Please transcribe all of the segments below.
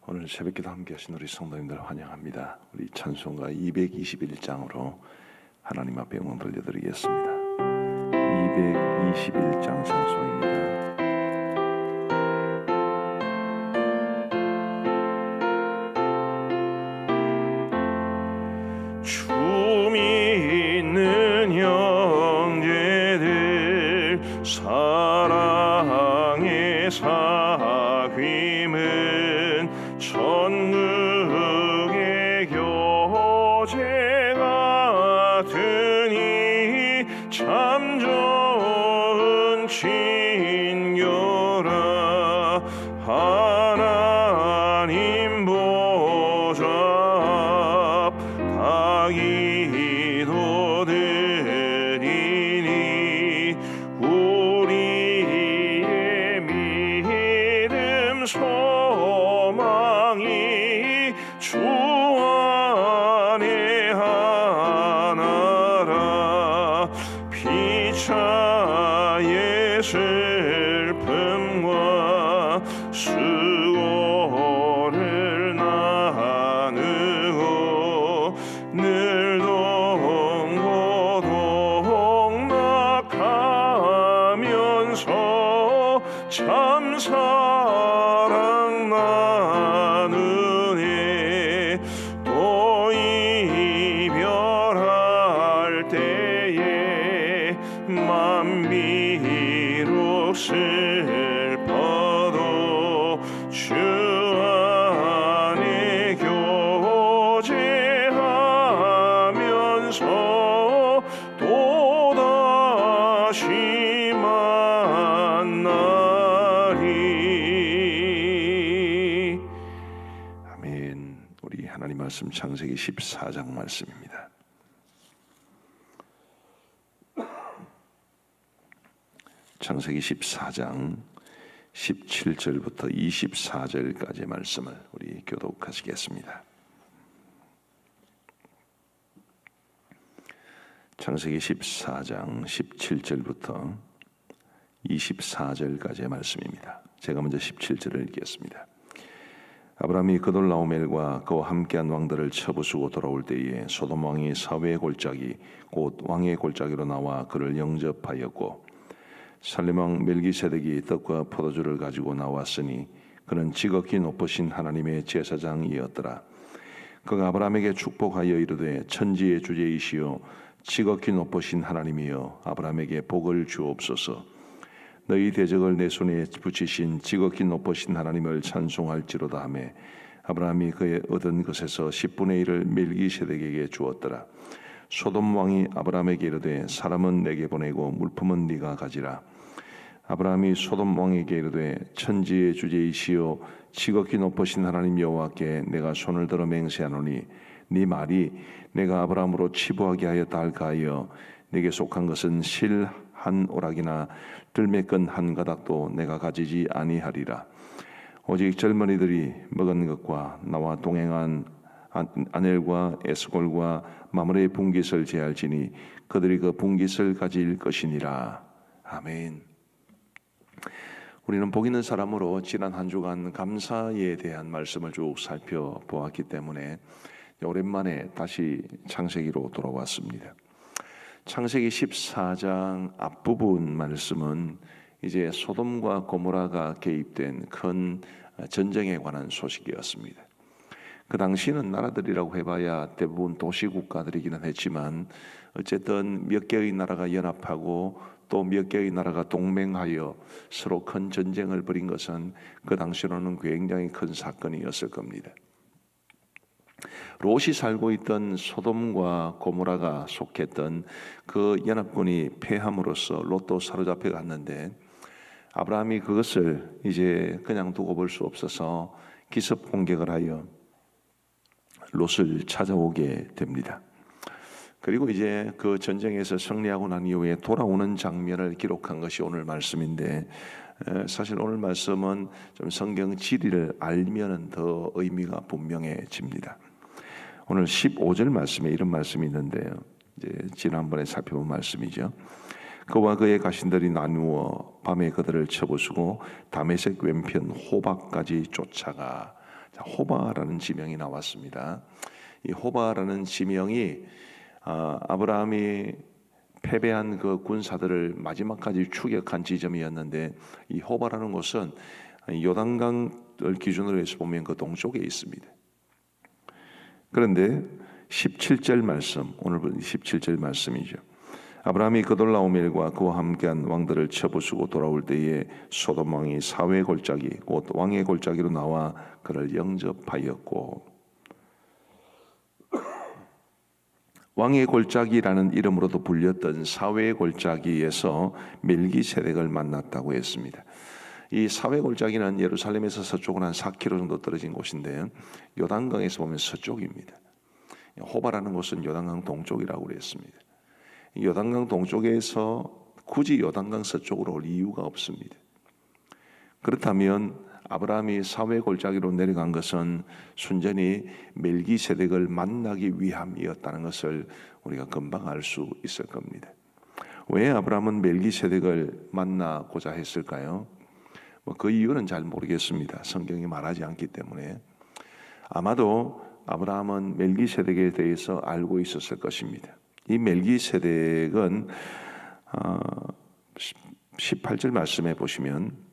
오늘 새벽기도 함께 하신 우리 성도님들 환영합니다. 우리 찬송가 221장으로 하나님 앞에 영광 돌려드리겠습니다. 221장 찬송입니다. 주 믿는 형제들 사랑의 사귐은 천국의 교제 같으니 참 좋은 친교라. 하나님 보좌 앞 다 기도드리니 우리의 믿음 소망이 주 안에 하나라. 피차의 슬픔과 수고를 나누고 늘 동고동락하면서 참 사랑 나누네. 또 이별할 때에 맘 비록 슬퍼도 주 안에 교제하면서 또다시 만나리. 아멘. 우리 하나님 말씀 창세기 14장 말씀입니다. 창세기 14장 17절부터 24절까지의 말씀을 우리 교독하시겠습니다. 창세기 14장 17절부터 24절까지의 말씀입니다. 제가 먼저 17절을 읽겠습니다. 아브라함이 그돌라오멜과 그와 함께한 왕들을 쳐부수고 돌아올 때에 소돔 왕이 사회의 골짜기 곧 왕의 골짜기로 나와 그를 영접하였고 살렘 왕 멜기세덱이 떡과 포도주를 가지고 나왔으니 그는 지극히 높으신 하나님의 제사장이었더라. 그가 아브라함에게 축복하여 이르되 천지의 주제이시오 지극히 높으신 하나님이여 아브라함에게 복을 주옵소서. 너희 대적을 내 손에 붙이신 지극히 높으신 하나님을 찬송할지로다 하며 아브라함이 그의 얻은 것에서 10분의 1을 멜기세덱에게 주었더라. 소돔 왕이 아브라함에게 이르되 사람은 내게 보내고 물품은 네가 가지라. 아브라함이 소돔 왕에게 이르되 천지의 주제이시오 지극히 높으신 하나님 여호와께 내가 손을 들어 맹세하노니 네 말이 내가 아브라함으로 치부하게 하였다 할까 하여 네게 속한 것은 실 한 오락이나 들매끈 한 가닥도 내가 가지지 아니하리라. 오직 젊은이들이 먹은 것과 나와 동행한 아넬과 에스골과 마므레의 분깃을 제할지니 그들이 그 분깃을 가질 것이니라. 아멘. 우리는 복 있는 사람으로 지난 한 주간 감사에 대한 말씀을 쭉 살펴보았기 때문에 오랜만에 다시 창세기로 돌아왔습니다. 창세기 14장 앞부분 말씀은 이제 소돔과 고모라가 개입된 큰 전쟁에 관한 소식이었습니다. 그 당시는 나라들이라고 해봐야 대부분 도시국가들이기는 했지만 어쨌든 몇 개의 나라가 연합하고 또 몇 개의 나라가 동맹하여 서로 큰 전쟁을 벌인 것은 그 당시로는 굉장히 큰 사건이었을 겁니다. 롯이 살고 있던 소돔과 고모라가 속했던 그 연합군이 패함으로써 롯도 사로잡혀 갔는데 아브라함이 그것을 이제 그냥 두고 볼 수 없어서 기습 공격을 하여 롯을 찾아오게 됩니다. 그리고 이제 그 전쟁에서 승리하고 난 이후에 돌아오는 장면을 기록한 것이 오늘 말씀인데 사실 오늘 말씀은 좀 성경 지리를 알면은 더 의미가 분명해집니다. 오늘 15절 말씀에 이런 말씀이 있는데요. 이제 지난번에 살펴본 말씀이죠. 그와 그의 가신들이 나누어 밤에 그들을 쳐부수고 다메섹 왼편 호박까지 쫓아가. 호바라는 지명이 나왔습니다. 이 호바라는 지명이 아브라함이 패배한 그 군사들을 마지막까지 추격한 지점이었는데, 이 호바라는 곳은 요단강을 기준으로 해서 보면 그 동쪽에 있습니다. 그런데 17절 말씀, 오늘 17절 말씀이죠. 아브라함이 그돌라오멜과 그와 함께한 왕들을 쳐부수고 돌아올 때에 소돔 왕이 사회 골짜기 곧 왕의 골짜기로 나와 그를 영접하였고, 왕의 골짜기라는 이름으로도 불렸던 사회 골짜기에서 멜기세덱을 만났다고 했습니다. 이 사회 골짜기는 예루살렘에서 서쪽으로 한 4km 정도 떨어진 곳인데, 요단강에서 보면 서쪽입니다. 호바라는 곳은 요단강 동쪽이라고 그랬습니다. 요단강 동쪽에서 굳이 요단강 서쪽으로 올 이유가 없습니다. 그렇다면 아브라함이 사회 골짜기로 내려간 것은 순전히 멜기세덱을 만나기 위함이었다는 것을 우리가 금방 알 수 있을 겁니다. 왜 아브라함은 멜기세덱을 만나고자 했을까요? 그 이유는 잘 모르겠습니다. 성경이 말하지 않기 때문에. 아마도 아브라함은 멜기세덱에 대해서 알고 있었을 것입니다. 이 멜기세덱은 18절 말씀해 보시면,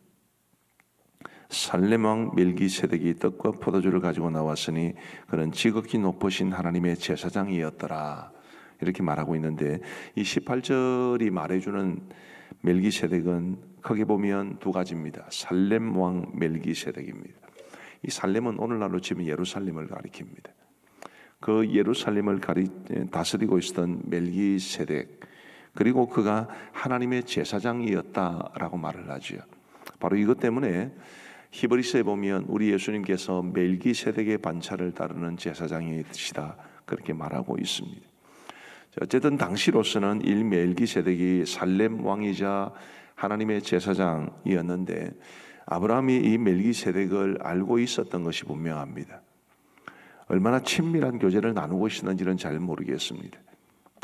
살렘 왕 멜기세덱이 떡과 포도주를 가지고 나왔으니 그는 지극히 높으신 하나님의 제사장이었더라, 이렇게 말하고 있는데, 이 18절이 말해주는 멜기세덱은 크게 보면 두 가지입니다. 살렘 왕 멜기세덱입니다. 이 살렘은 오늘날로 치면 예루살렘을 가리킵니다. 그 예루살렘을 다스리고 있었던 멜기세덱, 그리고 그가 하나님의 제사장이었다라고 말을 하죠. 바로 이것 때문에 히브리서에 보면 우리 예수님께서 멜기세덱의 반차를 따르는 제사장이시다, 그렇게 말하고 있습니다. 어쨌든 당시로서는 이 멜기세덱이 살렘 왕이자 하나님의 제사장이었는데, 아브라함이 이 멜기세덱을 알고 있었던 것이 분명합니다. 얼마나 친밀한 교제를 나누고 있었는지는 잘 모르겠습니다.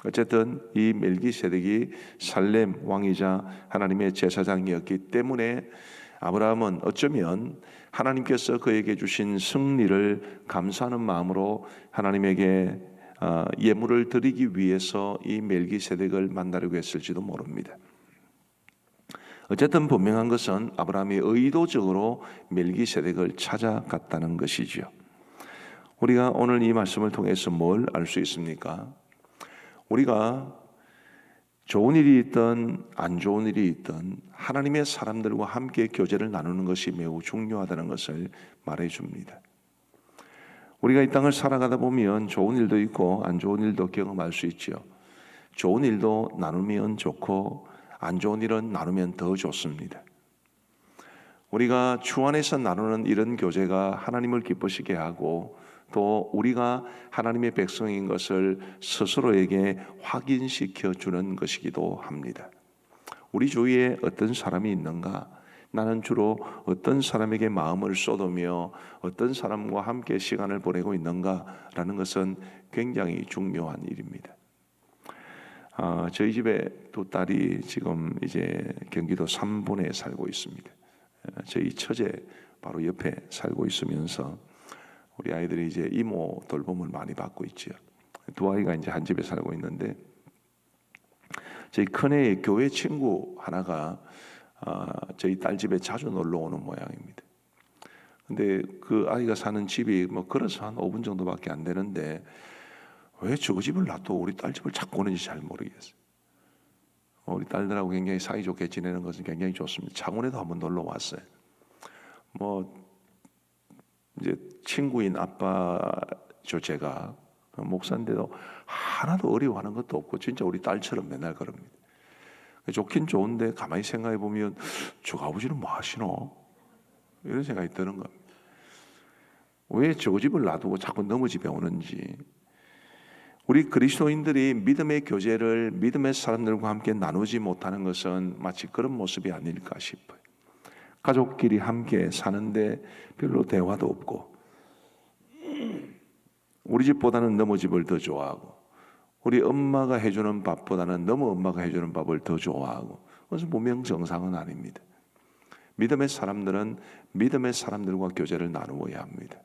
어쨌든 이 멜기세덱이 살렘 왕이자 하나님의 제사장이었기 때문에 아브라함은 어쩌면 하나님께서 그에게 주신 승리를 감사하는 마음으로 하나님에게 예물을 드리기 위해서 이 멜기세덱을 만나려고 했을지도 모릅니다. 어쨌든 분명한 것은 아브라함이 의도적으로 멜기세덱을 찾아갔다는 것이죠. 우리가 오늘 이 말씀을 통해서 뭘 알 수 있습니까? 우리가 좋은 일이 있든 안 좋은 일이 있든 하나님의 사람들과 함께 교제를 나누는 것이 매우 중요하다는 것을 말해줍니다. 우리가 이 땅을 살아가다 보면 좋은 일도 있고 안 좋은 일도 경험할 수 있죠. 좋은 일도 나누면 좋고 안 좋은 일은 나누면 더 좋습니다. 우리가 주 안에서 나누는 이런 교제가 하나님을 기쁘시게 하고, 또 우리가 하나님의 백성인 것을 스스로에게 확인시켜 주는 것이기도 합니다. 우리 주위에 어떤 사람이 있는가? 나는 주로 어떤 사람에게 마음을 쏟으며 어떤 사람과 함께 시간을 보내고 있는가라는 것은 굉장히 중요한 일입니다. 저희 집에 두 딸이 지금 이제 경기도 삼본에 살고 있습니다. 저희 처제 바로 옆에 살고 있으면서 우리 아이들이 이제 이모 돌봄을 많이 받고 있죠. 두 아이가 이제 한 집에 살고 있는데, 저희 큰애의 교회 친구 하나가 저희 딸 집에 자주 놀러 오는 모양입니다. 근데 그 아이가 사는 집이 걸어서 한 5분 정도밖에 안 되는데 왜 저 집을 놔두고 우리 딸 집을 자꾸 오는지 잘 모르겠어요. 우리 딸들하고 굉장히 사이좋게 지내는 것은 굉장히 좋습니다. 창원에도 한번 놀러 왔어요. 이제 친구인 아빠죠, 제가 목사인데도 하나도 어려워하는 것도 없고 진짜 우리 딸처럼 맨날 그럽니다. 좋긴 좋은데 가만히 생각해 보면 저 아버지는 뭐 하시노? 이런 생각이 드는 겁니다. 왜 저 집을 놔두고 자꾸 너무 집에 오는지. 우리 그리스도인들이 믿음의 교제를 믿음의 사람들과 함께 나누지 못하는 것은 마치 그런 모습이 아닐까 싶어요. 가족끼리 함께 사는데 별로 대화도 없고, 우리 집보다는 너무 집을 더 좋아하고, 우리 엄마가 해주는 밥보다는 너무 엄마가 해주는 밥을 더 좋아하고, 그것은 분명 정상은 아닙니다. 믿음의 사람들은 믿음의 사람들과 교제를 나누어야 합니다.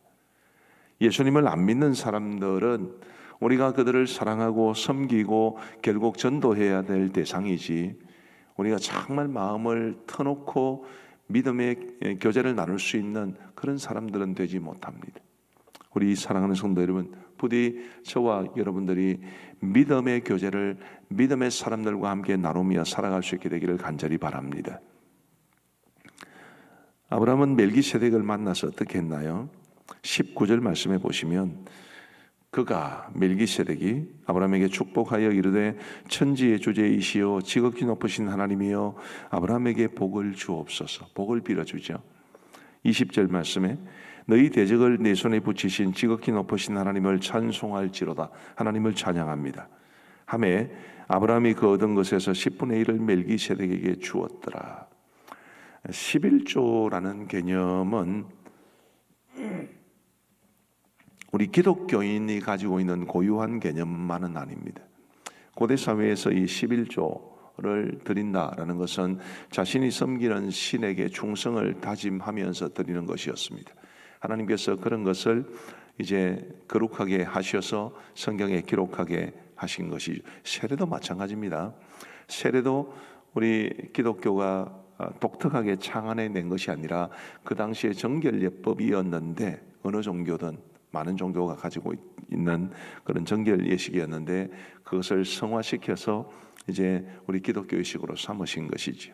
예수님을 안 믿는 사람들은 우리가 그들을 사랑하고 섬기고 결국 전도해야 될 대상이지, 우리가 정말 마음을 터놓고 믿음의 교제를 나눌 수 있는 그런 사람들은 되지 못합니다. 우리 사랑하는 성도 여러분, 부디 저와 여러분들이 믿음의 교제를 믿음의 사람들과 함께 나누며 살아갈 수 있게 되기를 간절히 바랍니다. 아브라함은 멜기세덱을 만나서 어떻게 했나요? 19절 말씀해 보시면, 그가 멜기세덱이 아브라함에게 축복하여 이르되 천지의 주제이시오 지극히 높으신 하나님이여 아브라함에게 복을 주옵소서. 복을 빌어주죠. 20절 말씀에 너희 대적을 내 손에 붙이신 지극히 높으신 하나님을 찬송할지로다. 하나님을 찬양합니다. 하매 아브라함이 그 얻은 것에서 10분의 1을 멜기세덱에게 주었더라. 11조라는 개념은 우리 기독교인이 가지고 있는 고유한 개념만은 아닙니다. 고대 사회에서 이 11조를 드린다라는 것은 자신이 섬기는 신에게 충성을 다짐하면서 드리는 것이었습니다. 하나님께서 그런 것을 이제 거룩하게 하셔서 성경에 기록하게 하신 것이, 세례도 마찬가지입니다. 세례도 우리 기독교가 독특하게 창안해낸 것이 아니라 그 당시에 정결예법이었는데, 어느 종교든 많은 종교가 가지고 있는 그런 정결 예식이었는데 그것을 성화시켜서 이제 우리 기독교의식으로 삼으신 것이죠.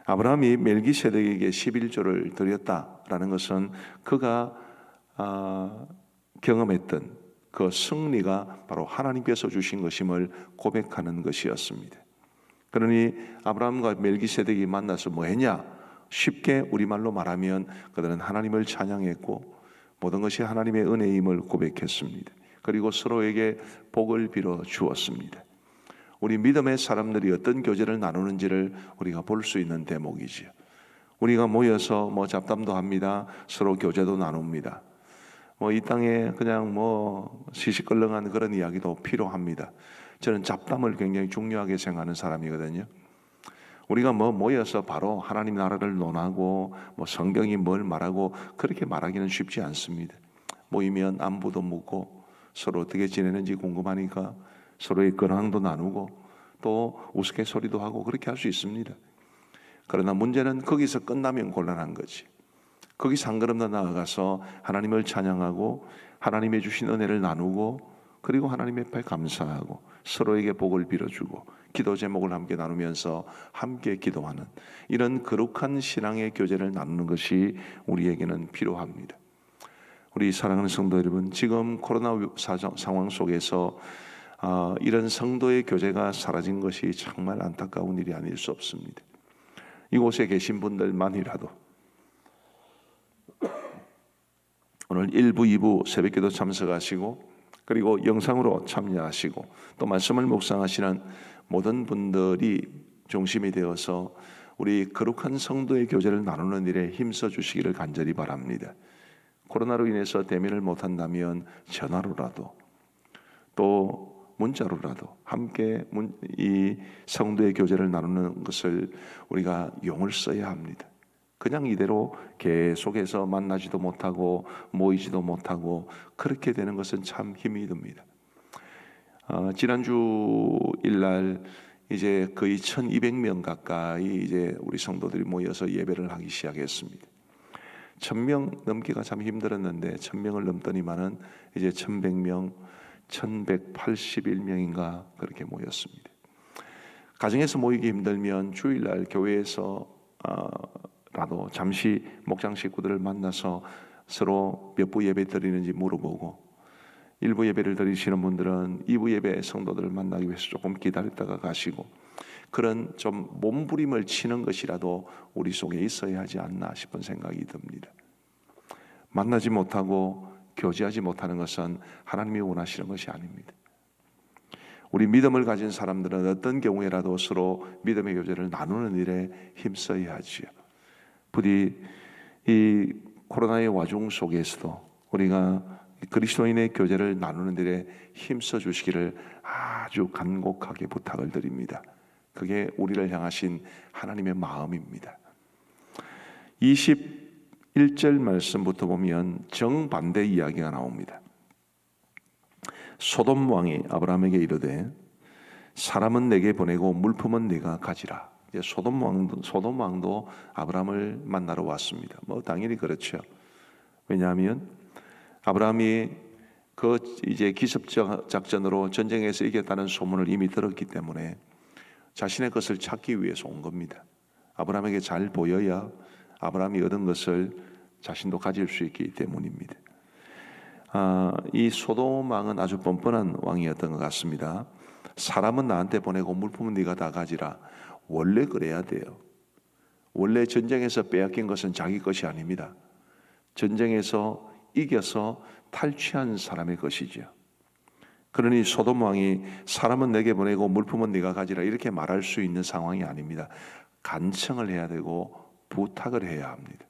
아브라함이 멜기세덱에게 11조를 드렸다라는 것은 그가 경험했던 그 승리가 바로 하나님께서 주신 것임을 고백하는 것이었습니다. 그러니 아브라함과 멜기세덱이 만나서 뭐 했냐? 쉽게 우리말로 말하면 그들은 하나님을 찬양했고 모든 것이 하나님의 은혜임을 고백했습니다. 그리고 서로에게 복을 빌어 주었습니다. 우리 믿음의 사람들이 어떤 교제를 나누는지를 우리가 볼 수 있는 대목이지요. 우리가 모여서 뭐 잡담도 합니다. 서로 교제도 나눕니다. 뭐 이 땅에 그냥 뭐 시시껄렁한 그런 이야기도 필요합니다. 저는 잡담을 굉장히 중요하게 생각하는 사람이거든요. 우리가 뭐 모여서 바로 하나님 나라를 논하고 뭐 성경이 뭘 말하고 그렇게 말하기는 쉽지 않습니다. 모이면 안부도 묻고 서로 어떻게 지내는지 궁금하니까 서로의 근황도 나누고 또 우스갯소리도 하고 그렇게 할 수 있습니다. 그러나 문제는 거기서 끝나면 곤란한 거지. 거기서 한 걸음 더 나아가서 하나님을 찬양하고 하나님의 주신 은혜를 나누고 그리고 하나님의 앞에 감사하고 서로에게 복을 빌어주고 기도 제목을 함께 나누면서 함께 기도하는 이런 거룩한 신앙의 교제를 나누는 것이 우리에게는 필요합니다. 우리 사랑하는 성도 여러분, 지금 코로나 상황 속에서 이런 성도의 교제가 사라진 것이 정말 안타까운 일이 아닐 수 없습니다. 이곳에 계신 분들만이라도 오늘 1부, 2부 새벽기도 참석하시고 그리고 영상으로 참여하시고 또 말씀을 묵상하시는 모든 분들이 중심이 되어서 우리 거룩한 성도의 교제를 나누는 일에 힘써 주시기를 간절히 바랍니다. 코로나로 인해서 대면을 못한다면 전화로라도 또 문자로라도 함께 이 성도의 교제를 나누는 것을 우리가 용을 써야 합니다. 그냥 이대로 계속해서 만나지도 못하고 모이지도 못하고 그렇게 되는 것은 참 힘이 듭니다. 지난주 일날 이제 거의 1200명 가까이 이제 우리 성도들이 모여서 예배를 하기 시작했습니다. 1000명 넘기가 참 힘들었는데 1000명을 넘더니만은 이제 1100명, 1181명인가 그렇게 모였습니다. 가정에서 모이기 힘들면 주일날 교회에서 라도 잠시 목장 식구들을 만나서 서로 몇 부 예배 드리는지 물어보고 1부 예배를 드리시는 분들은 2부 예배 성도들을 만나기 위해서 조금 기다렸다가 가시고 그런 좀 몸부림을 치는 것이라도 우리 속에 있어야 하지 않나 싶은 생각이 듭니다. 만나지 못하고 교제하지 못하는 것은 하나님이 원하시는 것이 아닙니다. 우리 믿음을 가진 사람들은 어떤 경우에라도 서로 믿음의 교제를 나누는 일에 힘써야 하지요. 부디 이 코로나의 와중 속에서도 우리가 그리스도인의 교제를 나누는 일에 힘써 주시기를 아주 간곡하게 부탁을 드립니다. 그게 우리를 향하신 하나님의 마음입니다. 1절 말씀부터 보면 정반대 이야기가 나옵니다. 소돔 왕이 아브라함에게 이르되 사람은 내게 보내고 물품은 네가 가지라. 소돔 왕도 아브라함을 만나러 왔습니다. 당연히 그렇죠. 왜냐하면 아브라함이 이제 기습 작전으로 전쟁에서 이겼다는 소문을 이미 들었기 때문에 자신의 것을 찾기 위해서 온 겁니다. 아브라함에게 잘 보여야 아브라함이 얻은 것을 자신도 가질 수 있기 때문입니다. 이 소돔 왕은 아주 뻔뻔한 왕이었던 것 같습니다. 사람은 나한테 보내고 물품은 네가 다 가지라. 원래 그래야 돼요. 원래 전쟁에서 빼앗긴 것은 자기 것이 아닙니다. 전쟁에서 이겨서 탈취한 사람의 것이죠. 그러니 소돔 왕이 사람은 내게 보내고 물품은 네가 가지라 이렇게 말할 수 있는 상황이 아닙니다. 간청을 해야 되고 부탁을 해야 합니다.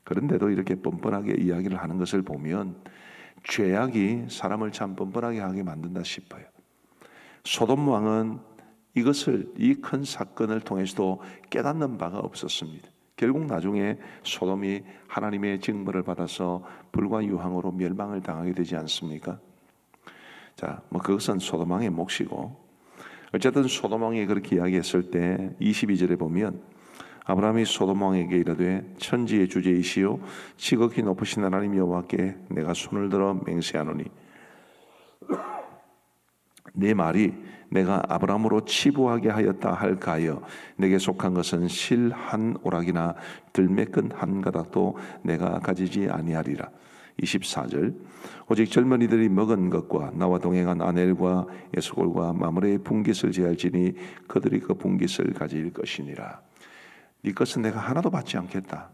그런데도 이렇게 뻔뻔하게 이야기를 하는 것을 보면 죄악이 사람을 참 뻔뻔하게 하게 만든다 싶어요. 소돔 왕은 이 큰 사건을 통해서도 깨닫는 바가 없었습니다. 결국 나중에 소돔이 하나님의 징벌을 받아서 불과 유황으로 멸망을 당하게 되지 않습니까? 자, 그것은 소돔 왕의 몫이고, 어쨌든 소돔 왕이 그렇게 이야기했을 때 22절에 보면 아브라함이 소돔 왕에게 이르되 천지의 주제이시오 지극히 높으신 하나님 여호와께 내가 손을 들어 맹세하노니 네 말이 내가 아브라함으로 치부하게 하였다 할까하여 내게 속한 것은 실 한 오락이나 들매끈 한 가닥도 내가 가지지 아니하리라. 24절 오직 젊은이들이 먹은 것과 나와 동행한 아넬과 에스골과 마므레의 분깃을 제할지니 그들이 그 분깃을 가질 것이니라. 네 것은 내가 하나도 받지 않겠다.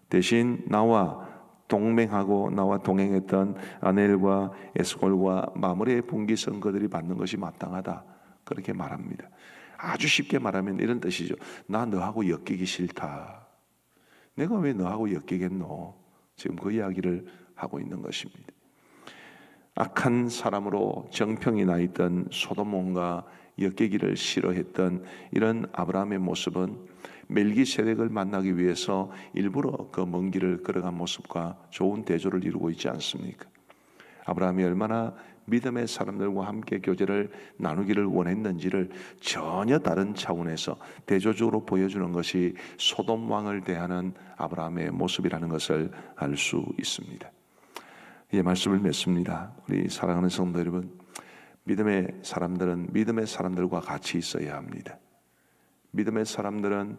대신 나와 동맹하고 나와 동행했던 아넬과 에스골과 마므레의 분깃은 그들이 받는 것이 마땅하다. 그렇게 말합니다. 아주 쉽게 말하면 이런 뜻이죠. 나 너하고 엮이기 싫다. 내가 왜 너하고 엮이겠노? 지금 그 이야기를 하고 있는 것입니다. 악한 사람으로 정평이 나 있던 소돔 왕과 엮이기를 싫어했던 이런 아브라함의 모습은 멜기세덱을 만나기 위해서 일부러 그 먼 길을 걸어간 모습과 좋은 대조를 이루고 있지 않습니까? 아브라함이 얼마나 믿음의 사람들과 함께 교제를 나누기를 원했는지를 전혀 다른 차원에서 대조적으로 보여주는 것이 소돔 왕을 대하는 아브라함의 모습이라는 것을 알 수 있습니다. 이 말씀을 맺습니다. 우리 사랑하는 성도 여러분, 믿음의 사람들은 믿음의 사람들과 같이 있어야 합니다. 믿음의 사람들은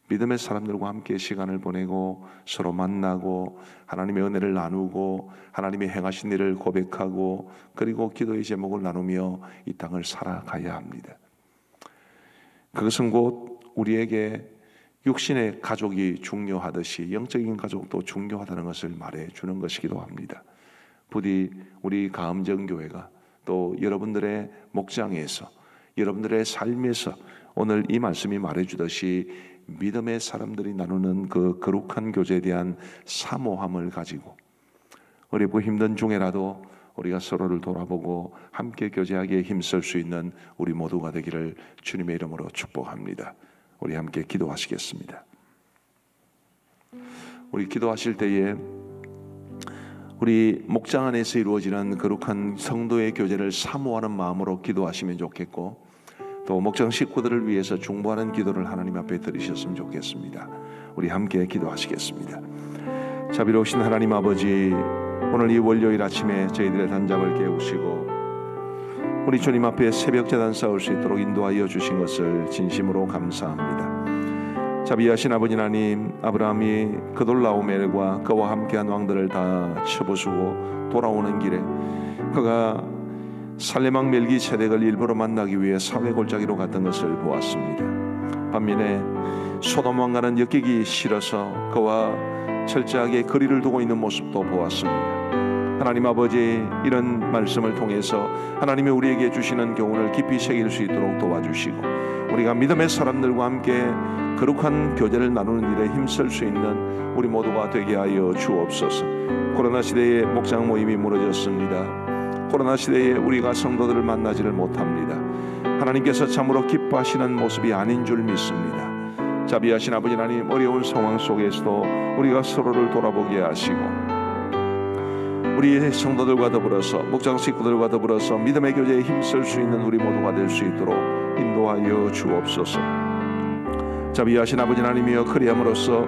믿음의 사람들과 함께 시간을 보내고 서로 만나고 하나님의 은혜를 나누고 하나님의 행하신 일을 고백하고 그리고 기도의 제목을 나누며 이 땅을 살아가야 합니다. 그것은 곧 우리에게 육신의 가족이 중요하듯이 영적인 가족도 중요하다는 것을 말해주는 것이기도 합니다. 부디 우리 가음정교회가 또 여러분들의 목장에서 여러분들의 삶에서 오늘 이 말씀이 말해주듯이 믿음의 사람들이 나누는 그 거룩한 교제에 대한 사모함을 가지고 어렵고 힘든 중에라도 우리가 서로를 돌아보고 함께 교제하기에 힘쓸 수 있는 우리 모두가 되기를 주님의 이름으로 축복합니다. 우리 함께 기도하시겠습니다. 우리 기도하실 때에 우리 목장 안에서 이루어지는 거룩한 성도의 교제를 사모하는 마음으로 기도하시면 좋겠고 또 목장 식구들을 위해서 중보하는 기도를 하나님 앞에 드리셨으면 좋겠습니다. 우리 함께 기도하시겠습니다. 자비로우신 하나님 아버지, 오늘 이 월요일 아침에 저희들의 단잠을 깨우시고 우리 주님 앞에 새벽 제단 쌓을 수 있도록 인도하여 주신 것을 진심으로 감사합니다. 자비하신 아버지 하나님, 아브라함이 그돌라오멜과 그와 함께한 왕들을 다 쳐부수고 돌아오는 길에 그가 살레망 멜기세덱을 일부러 만나기 위해 사회 골짜기로 갔던 것을 보았습니다. 반면에 소돔 왕과는 엮이기 싫어서 그와 철저하게 거리를 두고 있는 모습도 보았습니다. 하나님 아버지, 이런 말씀을 통해서 하나님이 우리에게 주시는 교훈을 깊이 새길 수 있도록 도와주시고 우리가 믿음의 사람들과 함께 거룩한 교제를 나누는 일에 힘쓸 수 있는 우리 모두가 되게 하여 주옵소서. 코로나 시대에 목장 모임이 무너졌습니다. 코로나 시대에 우리가 성도들을 만나지를 못합니다. 하나님께서 참으로 기뻐하시는 모습이 아닌 줄 믿습니다. 자비하신 아버지 하나님, 어려운 상황 속에서도 우리가 서로를 돌아보게 하시고 우리 성도들과 더불어서 목장 식구들과 더불어서 믿음의 교제에 힘쓸 수 있는 우리 모두가 될 수 있도록 인도하여 주옵소서. 자비하신 아버지 하나님이여, 그리함으로써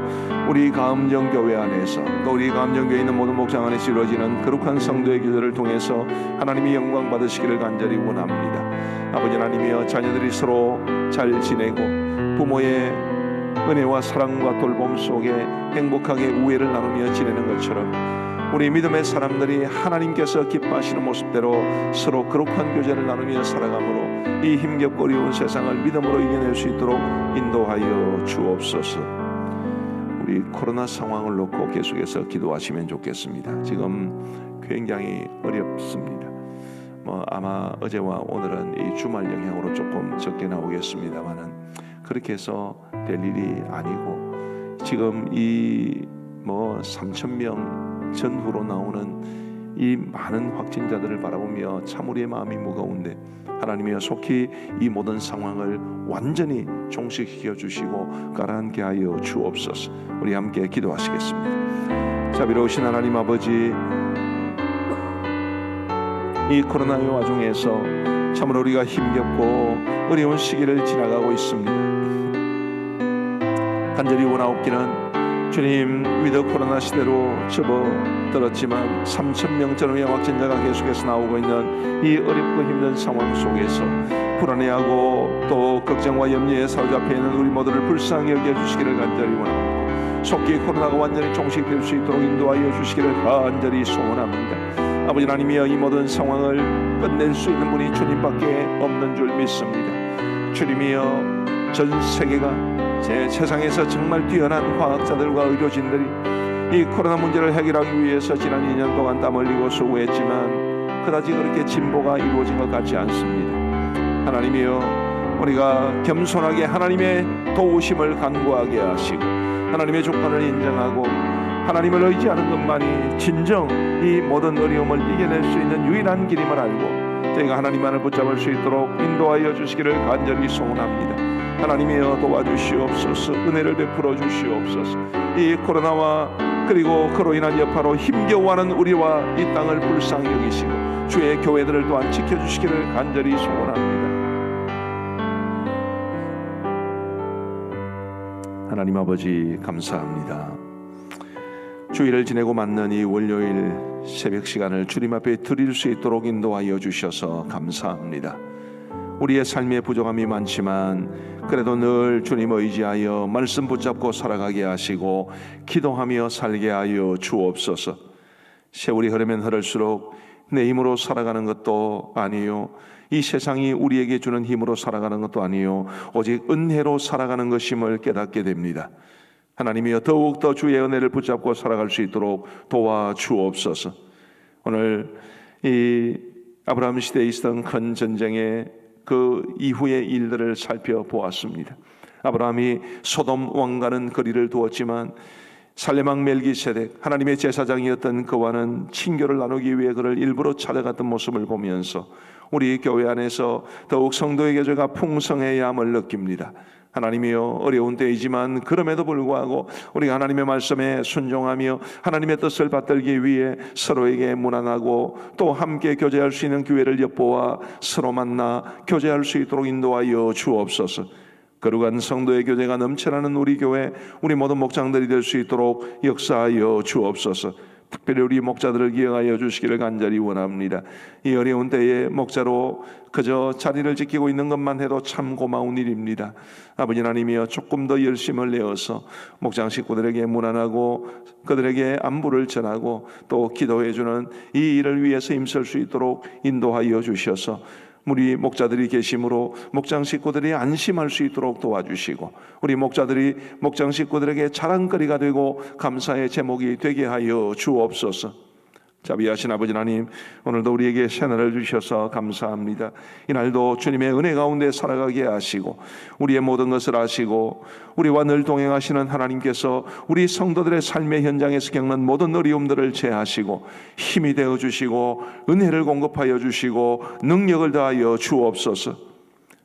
우리 가음정교회 안에서 또 우리 가음정교회에 있는 모든 목장 안에서 이루어지는 거룩한 성도의 교제를 통해서 하나님이 영광 받으시기를 간절히 원합니다. 아버지 하나님이여, 자녀들이 서로 잘 지내고 부모의 은혜와 사랑과 돌봄 속에 행복하게 우애를 나누며 지내는 것처럼 우리 믿음의 사람들이 하나님께서 기뻐하시는 모습대로 서로 거룩한 교제를 나누며 살아가므로 이 힘겹고 어려운 세상을 믿음으로 이겨낼 수 있도록 인도하여 주옵소서. 우리 코로나 상황을 놓고 계속해서 기도하시면 좋겠습니다. 지금 굉장히 어렵습니다. 아마 어제와 오늘은 이 주말 영향으로 조금 적게 나오겠습니다만은 그렇게 해서 될 일이 아니고, 지금 이 3,000명 전후로 나오는 이 많은 확진자들을 바라보며 참 우리의 마음이 무거운데, 하나님이여 속히 이 모든 상황을 완전히 종식시켜 주시고 가라앉게 하여 주옵소서. 우리 함께 기도하시겠습니다. 자비로우신 하나님 아버지, 이 코로나의 와중에서 참으로 우리가 힘겹고 어려운 시기를 지나가고 있습니다. 간절히 원하옵기는 주님, 위드 코로나 시대로 접어들었지만 3,000명전의 확진자가 계속해서 나오고 있는 이 어렵고 힘든 상황 속에서 불안해하고 또 걱정과 염려에 사로잡혀 있는 우리 모두를 불쌍히 여겨주시기를 간절히 원합니다. 속히 코로나가 완전히 종식될 수 있도록 인도하여 주시기를 간절히 소원합니다. 아버지 하나님이여, 이 모든 상황을 끝낼 수 있는 분이 주님밖에 없는 줄 믿습니다. 주님이여, 전 세계가 제 세상에서 정말 뛰어난 과학자들과 의료진들이 이 코로나 문제를 해결하기 위해서 지난 2년 동안 땀 흘리고 수고했지만 그다지 그렇게 진보가 이루어진 것 같지 않습니다. 하나님이여, 우리가 겸손하게 하나님의 도우심을 간구하게 하시고 하나님의 조건을 인정하고 하나님을 의지하는 것만이 진정 이 모든 어려움을 이겨낼 수 있는 유일한 길임을 알고 저희가 하나님만을 붙잡을 수 있도록 인도하여 주시기를 간절히 소원합니다. 하나님이여, 도와주시옵소서. 은혜를 베풀어 주시옵소서. 이 코로나와 그리고 그로 인한 여파로 힘겨워하는 우리와 이 땅을 불쌍히 여기시고 주의 교회들을 또한 지켜주시기를 간절히 소원합니다. 하나님 아버지, 감사합니다. 주일을 지내고 맞는 이 월요일 새벽 시간을 주님 앞에 드릴 수 있도록 인도하여 주셔서 감사합니다. 우리의 삶에 부족함이 많지만 그래도 늘 주님 의지하여 말씀 붙잡고 살아가게 하시고 기도하며 살게 하여 주옵소서. 세월이 흐르면 흐를수록 내 힘으로 살아가는 것도 아니요, 이 세상이 우리에게 주는 힘으로 살아가는 것도 아니요, 오직 은혜로 살아가는 것임을 깨닫게 됩니다. 하나님이여, 더욱더 주의 은혜를 붙잡고 살아갈 수 있도록 도와주옵소서. 오늘 이 아브라함 시대에 있었던 큰 전쟁의 그 이후의 일들을 살펴보았습니다. 아브라함이 소돔 왕과는 거리를 두었지만 살레망 멜기세덱, 하나님의 제사장이었던 그와는 친교를 나누기 위해 그를 일부러 찾아갔던 모습을 보면서 우리 교회 안에서 더욱 성도의 교제가 풍성해야 함을 느낍니다. 하나님이여, 어려운 때이지만 그럼에도 불구하고 우리가 하나님의 말씀에 순종하며 하나님의 뜻을 받들기 위해 서로에게 무난하고 또 함께 교제할 수 있는 기회를 엿보아 서로 만나 교제할 수 있도록 인도하여 주옵소서. 거룩한 성도의 교제가 넘쳐나는 우리 교회, 우리 모든 목장들이 될 수 있도록 역사하여 주옵소서. 특별히 우리 목자들을 기억하여 주시기를 간절히 원합니다. 이 어려운 때에 목자로 그저 자리를 지키고 있는 것만 해도 참 고마운 일입니다. 아버지 하나님이여, 조금 더 열심을 내어서 목장 식구들에게 무난하고 그들에게 안부를 전하고 또 기도해주는 이 일을 위해서 힘쓸 수 있도록 인도하여 주셔서 우리 목자들이 계심으로 목장 식구들이 안심할 수 있도록 도와주시고 우리 목자들이 목장 식구들에게 자랑거리가 되고 감사의 제목이 되게 하여 주옵소서. 자비하신 아버지 하나님, 오늘도 우리에게 새날을 주셔서 감사합니다. 이날도 주님의 은혜 가운데 살아가게 하시고 우리의 모든 것을 아시고 우리와 늘 동행하시는 하나님께서 우리 성도들의 삶의 현장에서 겪는 모든 어려움들을 제하시고 힘이 되어 주시고 은혜를 공급하여 주시고 능력을 다하여 주옵소서.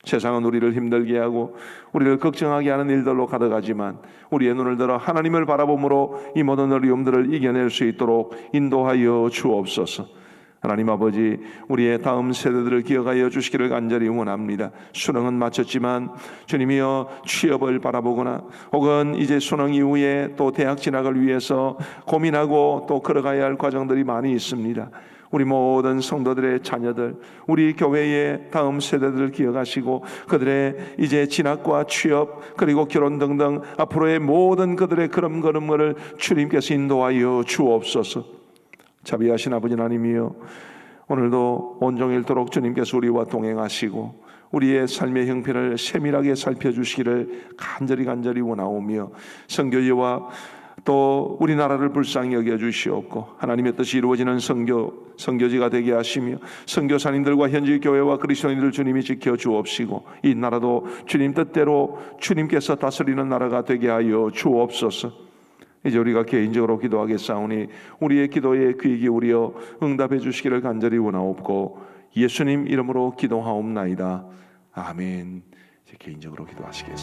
세상은 우리를 힘들게 하고 우리를 걱정하게 하는 일들로 가득하지만 우리의 눈을 들어 하나님을 바라봄으로 이 모든 어려움들을 이겨낼 수 있도록 인도하여 주옵소서. 하나님 아버지, 우리의 다음 세대들을 기억하여 주시기를 간절히 원합니다. 수능은 마쳤지만 주님이여 취업을 바라보거나 혹은 이제 수능 이후에 또 대학 진학을 위해서 고민하고 또 걸어가야 할 과정들이 많이 있습니다. 우리 모든 성도들의 자녀들, 우리 교회의 다음 세대들을 기억하시고 그들의 이제 진학과 취업 그리고 결혼 등등 앞으로의 모든 그들의 걸음걸음을 주님께서 인도하여 주옵소서. 자비하신 아버지 하나님이여, 오늘도 온종일도록 주님께서 우리와 동행하시고 우리의 삶의 형편을 세밀하게 살펴주시기를 간절히 원하오며 선교지와 또 우리나라를 불쌍히 여겨주시옵고 하나님의 뜻이 이루어지는 선교지가 되게 하시며 선교사님들과 현지 교회와 그리스도인들 주님이 지켜주옵시고 이 나라도 주님 뜻대로 주님께서 다스리는 나라가 되게 하여 주옵소서. 이제 우리가 개인적으로 기도하겠사오니 우리의 기도에 귀 기울여 응답해 주시기를 간절히 원하옵고 예수님 이름으로 기도하옵나이다. 아멘. 이제 개인적으로 기도하시겠습니다.